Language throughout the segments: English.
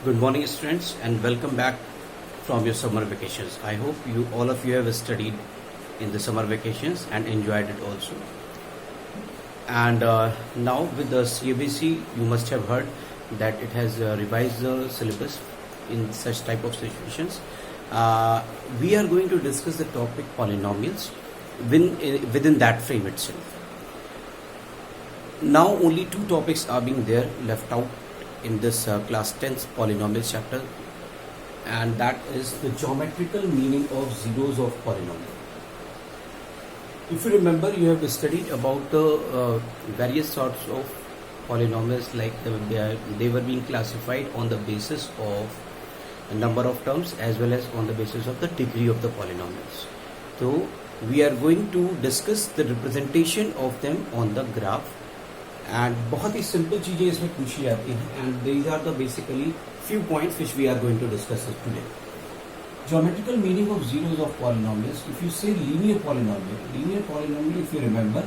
Good morning, students, and welcome back from your summer vacations. I hope all of you have studied in the summer vacations and enjoyed it also. And now with the CBC, you must have heard that it has revised the syllabus in such type of situations. We are going to discuss the topic polynomials within that frame itself. Now only two topics are being there left out in this class 10th polynomials chapter, and that is the geometrical meaning of zeros of polynomial. If you remember, you have studied about the various sorts of polynomials, like they were being classified on the basis of a number of terms as well as on the basis of the degree of the polynomials. So we are going to discuss the representation of them on the graph, and बहुत ही simple चीजें इसमें पूछी जाती हैं, and these are the basically few points which we are going to discuss today. Geometrical meaning of zeros of polynomials. If you say linear polynomial, if you remember,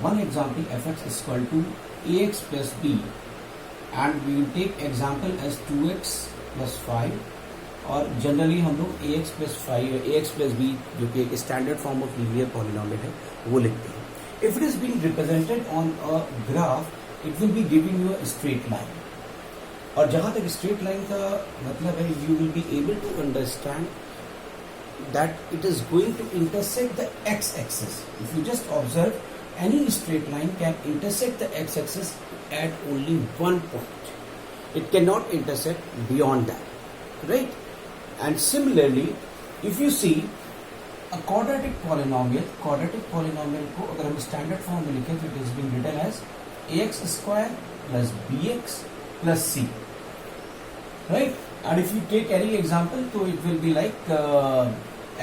one example fx is equal to ax plus b, and we will take example as 2x plus 5, और generally हम लोग ax plus b जो कि एक standard form of linear polynomial है वो लिखते हैं. If it is being represented on a graph, it will be giving you a straight line. और जहाँ तक straight line का मतलब है, you will be able to understand that it is going to intersect the x-axis. If you just observe, any straight line can intersect the x-axis at only one point. It cannot intersect beyond that, right? And similarly, if you see a quadratic polynomial को अगर हम standard form में लिखें तो it is being written as ax square plus bx plus c, right? And if you take any example, so it will be like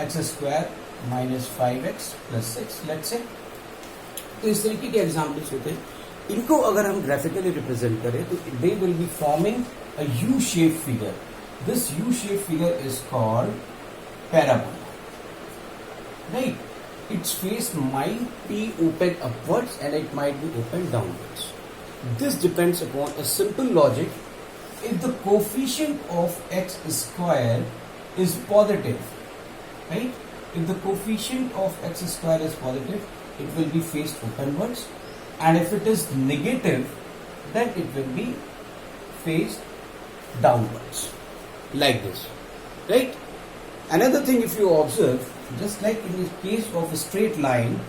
x square minus 5x plus 6, let's say. तो इस तरीके के examples होते हैं. इनको अगर हम graphically represent करें तो they will be forming a U-shaped figure. This U-shaped figure is called parabola. Right, its face might be open upwards and it might be open downwards. This depends upon a simple logic. If the coefficient of x square is positive, right? If the coefficient of x square is positive, it will be faced openwards, and if it is negative, then it will be faced downwards, like this, right? Another thing, if you observe, just like in the case of a straight line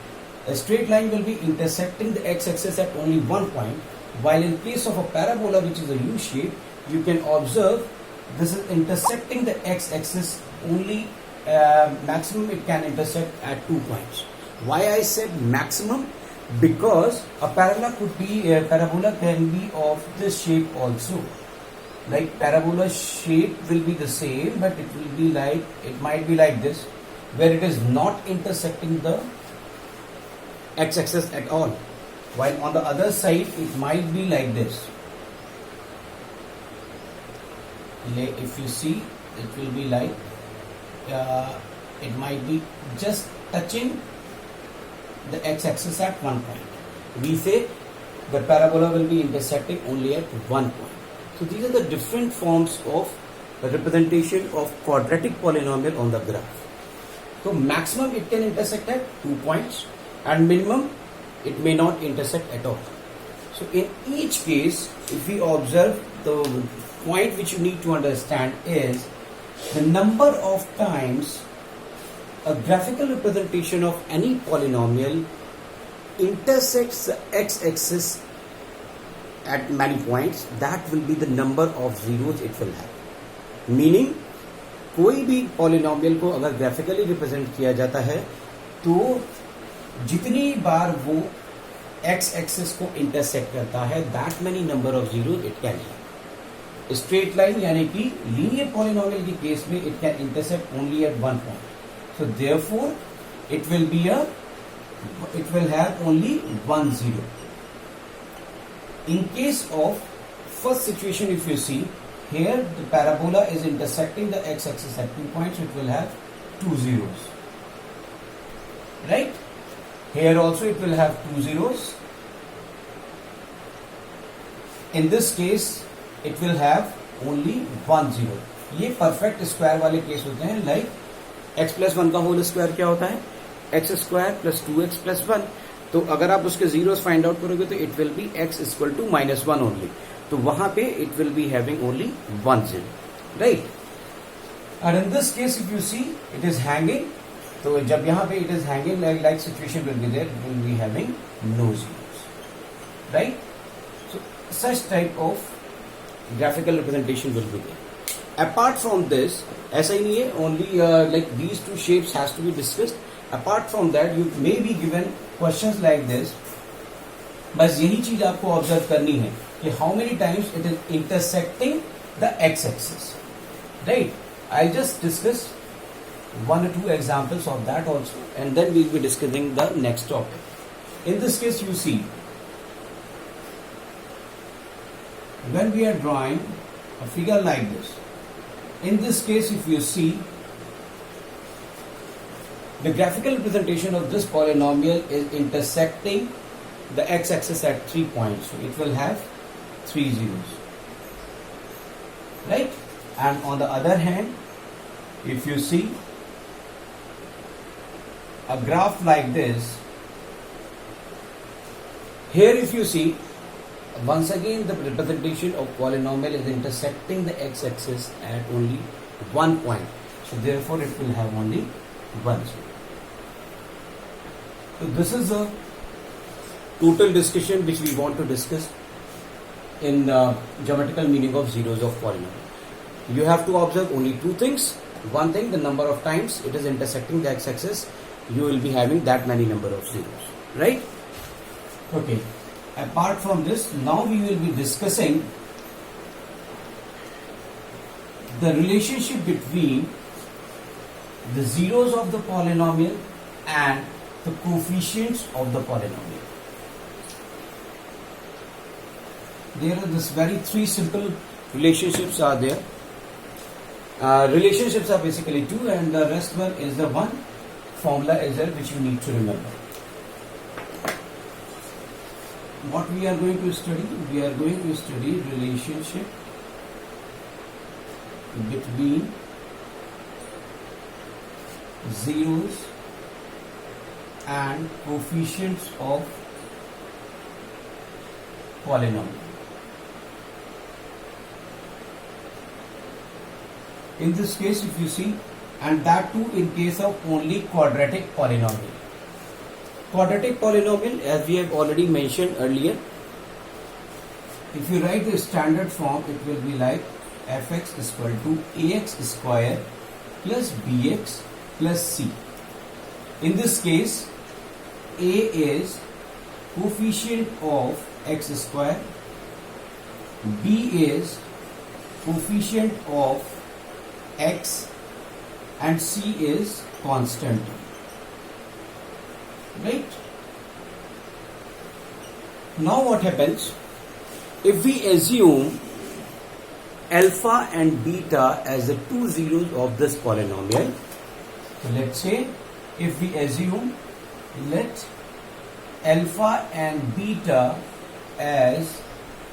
will be intersecting the x-axis at only one point, while in case of a parabola, which is a U-shape, you can observe this is intersecting the x-axis only, maximum it can intersect at 2 points. Why I said maximum? Because a parabola can be of this shape also. Like parabola shape will be the same, but it might be like this, where it is not intersecting the x-axis at all, while on the other side it might be like this. If you see, it will be like it might be just touching the x-axis at one point. We say the parabola will be intersecting only at one point. So these are the different forms of representation of quadratic polynomial on the graph. So maximum it can intersect at 2 points, and minimum it may not intersect at all. So in each case, if we observe, the point which you need to understand is the number of times a graphical representation of any polynomial intersects the x-axis at many points, that will be the number of zeros it will have. Meaning, कोई भी polynomial को अगर graphically represent किया जाता है तो जितनी बार वो एक्स एक्सिस को इंटरसेक्ट करता है, that many number of zeros it can have. Straight line यानी कि लीनियर पॉलिनोमियल के केस में it can intersect only at one point. So therefore it will have only one zero. In case of first situation, if you see here, the parabola is intersecting the x-axis at 2 points, it will have 2 zeros, right? Here also it will have 2 zeros. In this case, it will have only 1 0. ये perfect square वाले case होते हैं. Like x plus 1 का whole square क्या होता है? X square plus 2x plus 1. तो अगर आप उसके जीरोस फाइंड आउट करोगे तो it will be x equal to -1 only. तो वहां पे it will be having only 1 0, right. And in this case if you see it is hanging. तो जब यहाँ पे it is hanging like situation will be there, will be having no zeros, right. So such type of graphical representation will be there. Apart from this, ऐसा ही नहीं है only like these two shapes has to be discussed. Apart from that you may be given questions like this. बस यही चीज आपको observe करनी है कि how many times it is intersecting the X axis, right. I just discuss 1 or 2 examples of that also, and then we'll be discussing the next topic. In this case, you see, when we are drawing a figure like this, in this case, if you see, the graphical representation of this polynomial is intersecting the x-axis at 3 points. So it will have 3 zeros, right? And on the other hand, if you see a graph like this, here if you see, once again the representation of polynomial is intersecting the x-axis at only 1 point. So therefore it will have only 1 zero. So this is a total discussion which we want to discuss in geometrical meaning of zeros of polynomial. You have to observe only 2 things. One thing, the number of times it is intersecting the x-axis, you will be having that many number of zeros, right? Okay. Apart from this, now we will be discussing the relationship between the zeros of the polynomial and the coefficients of the polynomial. There are this very 3 simple relationships are there. Relationships are basically 2, and the rest one is the one formula is there which you need to remember. What we are going to study? We are going to study relationship between zeros and coefficients of polynomial. In this case, if you see, and that too in case of only quadratic polynomial. Quadratic polynomial, as we have already mentioned earlier, if you write the standard form, it will be like fx is equal to ax square plus bx plus c. In this case, a is coefficient of x square, b is coefficient of x, and c is constant, right? Now what happens if we assume alpha and beta as the 2 zeros of this polynomial? So let's say if we assume let alpha and beta as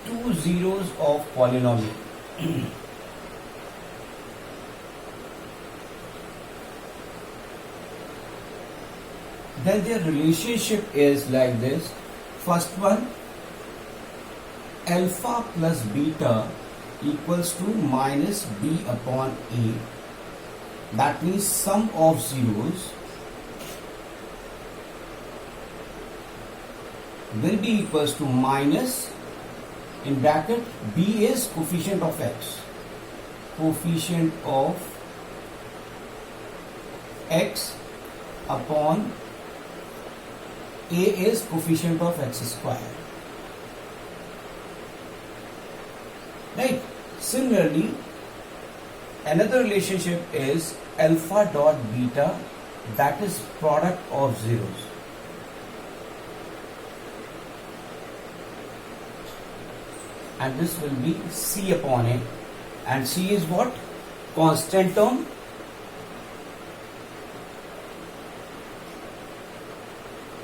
2 zeros of polynomial. Then their relationship is like this. First one, alpha plus beta equals to minus b upon a. That means sum of zeros will be equals to minus, in bracket, b is coefficient of x. Coefficient of x upon a is coefficient of x square, right? Similarly, another relationship is alpha dot beta, that is product of zeros. And this will be c upon a, and c is what? Constant term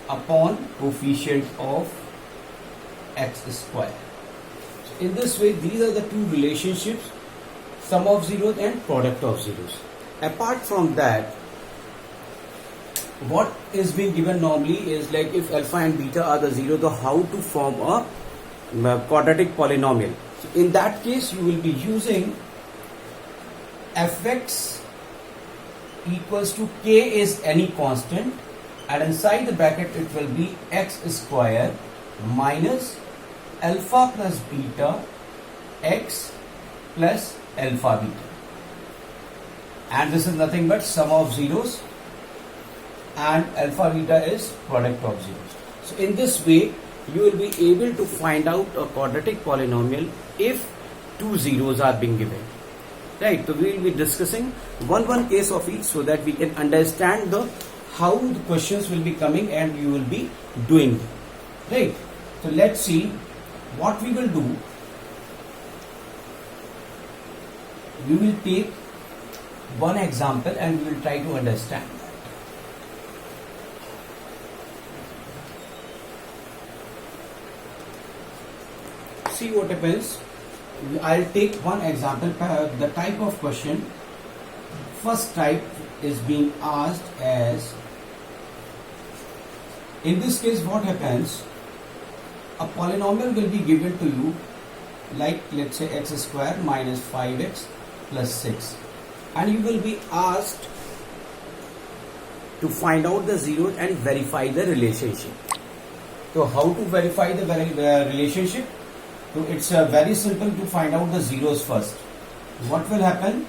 upon coefficient of x square. So in this way, these are the 2 relationships sum of zeros and product of zeros. Apart from that, what is being given normally is like if alpha and beta are the zero, the how to form a quadratic polynomial. So in that case, you will be using fx equals to k is any constant, and inside the bracket it will be x square minus alpha plus beta x plus alpha beta, and this is nothing but sum of zeros, and alpha beta is product of zeros. So in this way you will be able to find out a quadratic polynomial if two zeros are being given, right? So we will be discussing one case of each so that we can understand the how the questions will be coming and you will be doing them, right? So let's see what we will do. We will take one example and we will try to understand that. See what happens. I'll take one example. The type of question, first type is being asked as, in this case what happens, a polynomial will be given to you like let's say x square minus 5x plus 6, and you will be asked to find out the zeros and verify the relationship. So how to verify the relationship? So it's very simple to find out the zeros first. What will happen?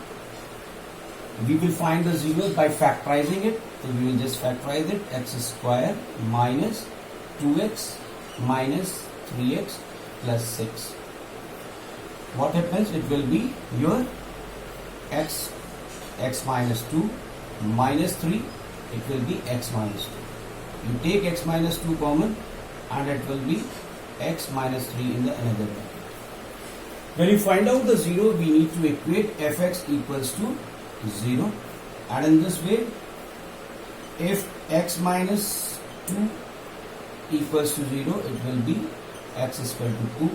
We will find the zeros by factorizing it. So we will just factorize it. X square minus 2x minus 3x plus 6. What happens? It will be your x minus 2 minus 3. It will be x minus 2. You take x minus 2 common and it will be x minus 3 in the another bracket. When you find out the zero, we need to equate fx equals to 0, and in this way, if x minus 2 equals to 0, it will be x is equal to 2,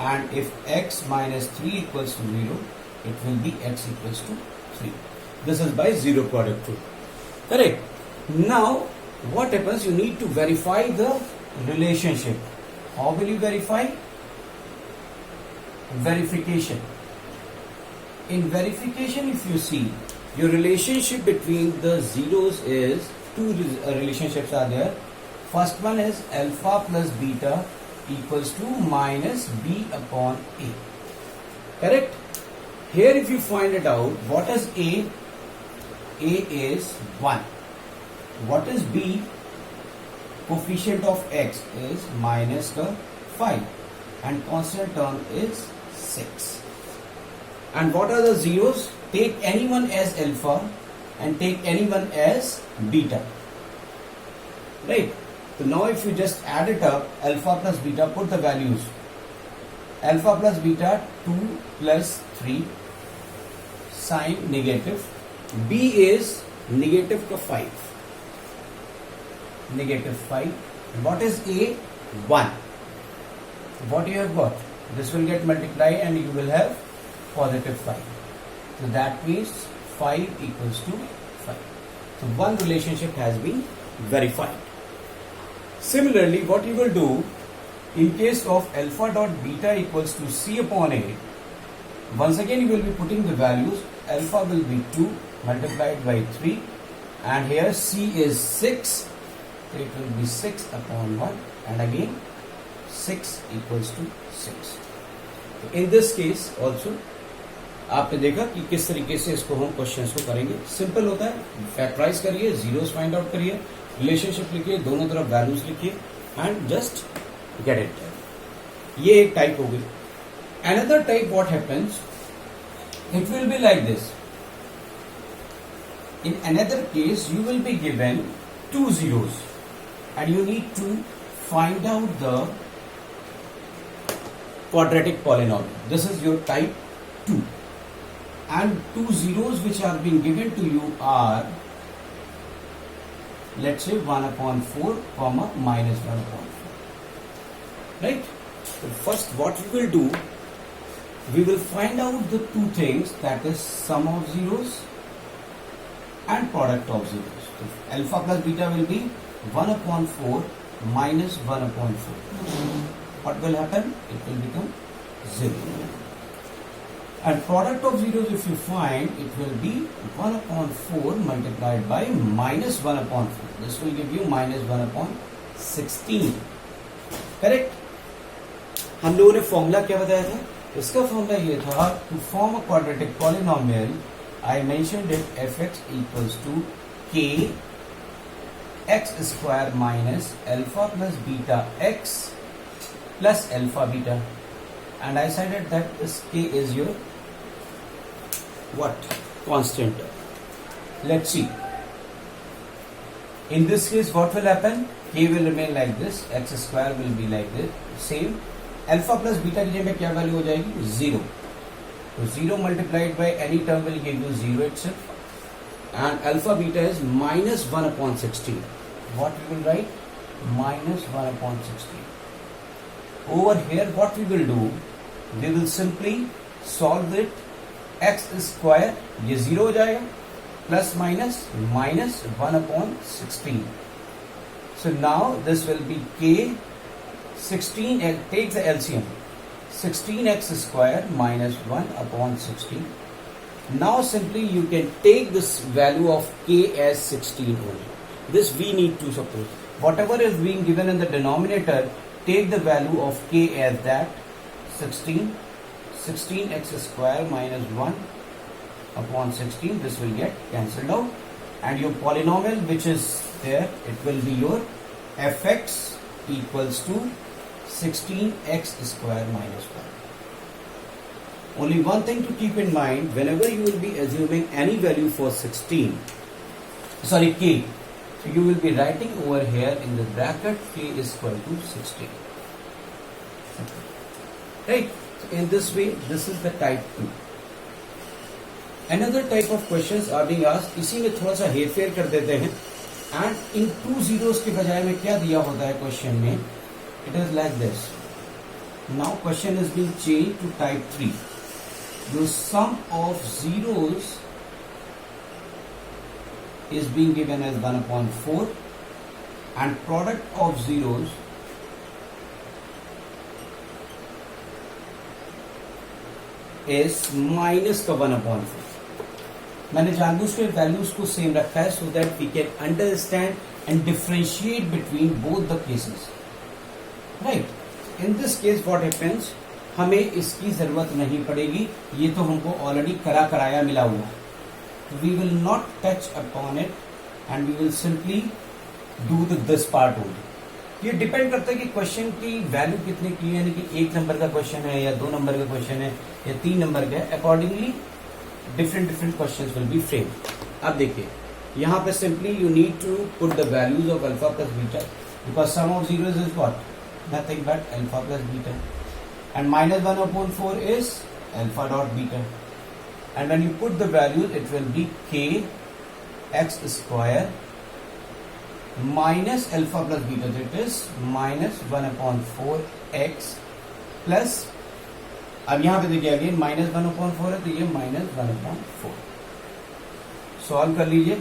and if x minus 3 equals to 0, it will be x equals to 3. This is by zero product rule. Correct. Now, what happens? You need to verify the relationship. How will you verify? Verification. In verification, if you see, your relationship between the zeros is two relationships are there. First one is alpha plus beta equals to minus b upon a. Correct? Here if you find it out, what is a? A is 1. What is b? Coefficient of x is minus the 5 and constant term is 6. And what are the zeros? Take anyone as alpha and take anyone as beta. Right? So now if you just add it up, alpha plus beta, put the values. Alpha plus beta 2 plus 3 sign negative. B is negative 5. Negative 5. What is A? 1. What you have got? This will get multiplied and you will have positive 5. So that means 5 equals to 5. So one relationship has been verified. Similarly, what you will do in case of alpha dot beta equals to C upon A, once again you will be putting the values. Alpha will be 2 multiplied by 3 and here C is 6. So it will be 6 upon 1 and again 6 equals to 6. In this case also आपने देखा कि किस तरीके से इसको हम questions को करेंगे. सिंपल होता है. फैक्टराइज करिए, जीरोस फाइंड आउट करिए, रिलेशनशिप लिखिए, दोनों तरफ वैल्यूज लिखिए एंड जस्ट गेट इट. ये एक टाइप हो गई. Another type what happens, it will be like this. In another case, you will be given two zeros and you need to find out the quadratic polynomial. This is your type 2. And two zeros which are being given to you are, let's say 1 upon 4, comma minus 1 upon 4. Right? So first what you will do, we will find out the two things, that is sum of zeros and product of zeros. So alpha plus beta will be 1 upon 4 minus 1 upon 4. What will happen? It will become 0. And product of zeros, if you find, it will be 1 upon 4 multiplied by minus 1 upon 4. This will give you minus 1 upon 16. Correct. हम लोगों ने formula क्या बताया था? इसका formula ये था, to form a quadratic polynomial I mentioned it fx equals to k x square minus alpha plus beta x plus alpha beta, and I decided that this k is your what? Constant. Let's see. In this case, what will happen? K will remain like this, x square will be like this, same. Alpha plus beta की जगह क्या value हो जाएगी? 0. तो 0 multiplied by any term will give you 0 itself. And alpha beta is minus 1 upon 16. What we will write? Minus 1 upon 16. Over here, what we will do? We will simply solve it. X square ये 0 हो जाएगा, plus minus minus 1 upon 16. So now this will be k 16, take the LCM, 16x square minus 1 upon 16. Now simply you can take this value of k as 16 only. This we need to suppose. Whatever is being given in the denominator, take the value of k as that 16, 16x square minus 1 upon 16. This will get cancelled out, and your polynomial which is there, it will be your fx equals to 16x square minus 1. Only one thing to keep in mind, whenever you will be assuming any value for 16, sorry k, so you will be writing over here in the bracket k is equal to 16. Right? So in this way, this is the type 2. Another type of questions are being asked. इसी में थोड़ा सा हेरफेर कर देते हैं, and in 2 zeros के बजाय में क्या दिया होता है क्वेश्चन में? It is like this. Now question is being changed to type 3. The sum of zeros is being given as 1 upon 4, and product of zeros is minus का 1 upon 4. मैंने जानबूझ के वैल्यूज को सेम रखा है so that we can understand and differentiate between both the cases. Right? In this case what happens, हमें इसकी जरूरत नहीं पड़ेगी, ये तो हमको ऑलरेडी कराया मिला हुआ है. We will not touch upon it and we will simply do this part only. ये डिपेंड करता है कि क्वेश्चन की वैल्यू कितनी की है, यानी कि 1 नंबर का क्वेश्चन है या 2 नंबर का क्वेश्चन है या 3 नंबर का है. Accordingly different questions will be framed. अब देखिए, यहाँ पे simply you need to put the values of alpha plus beta, because sum of zeros is what? Nothing but alpha plus beta, and minus 1 upon 4 is alpha dot beta, and when you put the values, it will be k x square minus alpha plus beta, that is minus 1 upon 4 x plus, अब यहां पे देखिए again minus 1 upon 4 है, तो ये minus 1 upon 4. Solve कर लीजिए.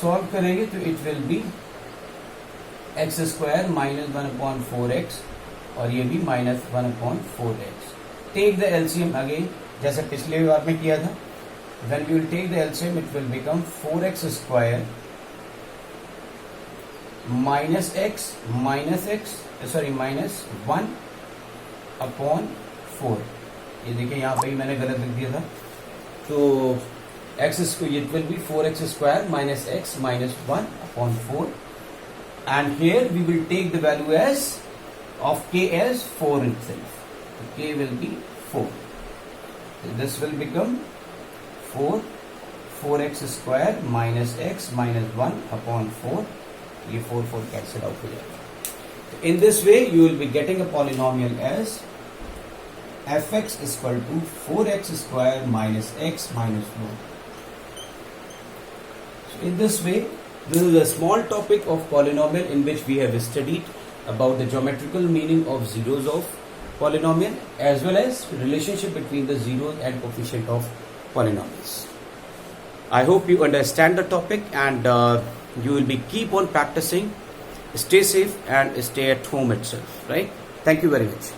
Solve करेंगे तो it will be X square minus 1 upon 4x, और ये भी minus 1 upon 4x. Take the LCM again, जैसे पिछले बार में किया था. When you will take the LCM, it will become 4x square minus minus 1 upon 4. ये देखिए यहाँ पे ही मैंने गलत लिख दिया था, तो x square it will be 4x square minus x minus 1 upon 4, and here we will take the value as of k as 4 itself. k will be 4. This will become 4x square minus x minus 1 upon 4. ये 4 cancel out हो जाएगा. In this way, you will be getting a polynomial as fx is equal to 4x square minus x minus 1. So in this way, this is a small topic of polynomial in which we have studied about the geometrical meaning of zeros of polynomial as well as relationship between the zeros and coefficient of polynomials. I hope you understand the topic, and you will be keep on practicing. Stay safe and stay at home itself, right? Thank you very much.